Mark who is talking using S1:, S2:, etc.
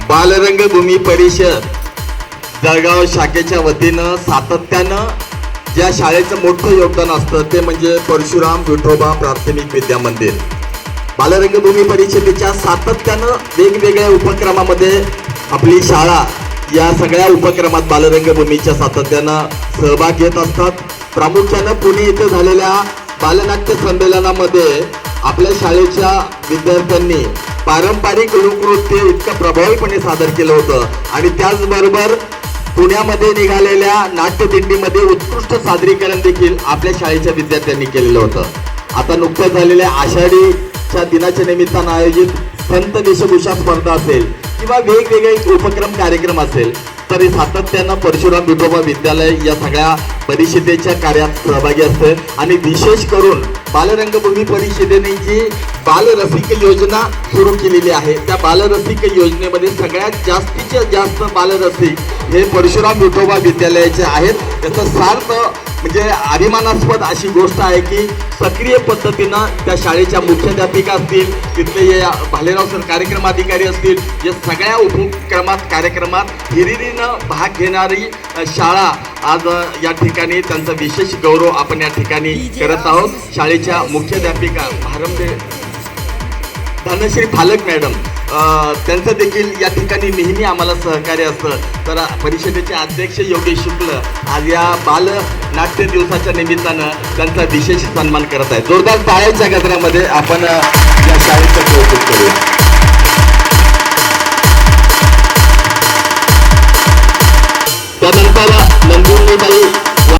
S1: बालरंगभूमी परिषद जळगाव शाखेच्या वतीनं सातत्यानं ज्या शाळेचं मोठं योगदान असतं ते म्हणजे परशुराम विठोबा प्राथमिक विद्या मंदिर. बालरंगभूमी परिषदेच्या सातत्यानं वेगवेगळ्या उपक्रमामध्ये आपली शाळा या सगळ्या उपक्रमात बालरंगभूमीच्या सातत्यानं सहभाग घेत असतात. प्रामुख्यानं पुणे येथे झालेल्या बालनाट्य संमेलनामध्ये आपल्या शाळेच्या विद्यार्थ्यांनी पारंपरिक लोकनृत्य इतकं प्रभावीपणे सादर केलं होतं आणि त्याचबरोबर पुण्यामध्ये निघालेल्या नाट्यदिंडीमध्ये उत्कृष्ट सादरीकरण देखील आपल्या शाळेच्या विद्यार्थ्यांनी केलेलं होतं. आता नुकत्याच झालेल्या आषाढीच्या दिनाच्या निमित्तानं आयोजित संत वेशभूषा स्पर्धा असेल किंवा वेगवेगळे उपक्रम कार्यक्रम असेल तरी सातत्यानं परशुराम विठोबा विद्यालय या सगळ्या परिषदेच्या कार्यात सहभागी असते. आणि विशेष करून बालरंगभूमी परिषदेने जी बालरसिक योजना सुरू केलेली आहे त्या बालरसिक योजनेमध्ये सगळ्यात जास्तीत जास्त बालरसिक हे परशुराम विठोबा विद्यालयाचे आहेत. त्याचं सार्थ म्हणजे अभिमानास्पद अशी गोष्ट आहे की सक्रिय पद्धतीनं त्या शाळेच्या मुख्याध्यापिका असतील, तिथले भालेराव सर कार्यक्रम अधिकारी असतील, या सगळ्या उपक्रमात कार्यक्रमात हिरिरीनं भाग घेणारी शाळा आज या ठिकाणी त्यांचा विशेष गौरव आपण या ठिकाणी करत आहोत. शाळेच्या मुख्याध्यापिका धनश्री फालक मॅडम त्यांचं देखील या ठिकाणी नेहमी आम्हाला सहकार्य असतं. तर परिषदेचे अध्यक्ष योगेश शुक्ल आज या बाल नाट्य दिवसाच्या निमित्तानं त्यांचा विशेष सन्मान करत आहे. जोरदार टाळ्यांच्या गजरामध्ये आपण या शाळेचं कौतुक करूया. त्यानंतर नंदुरबाई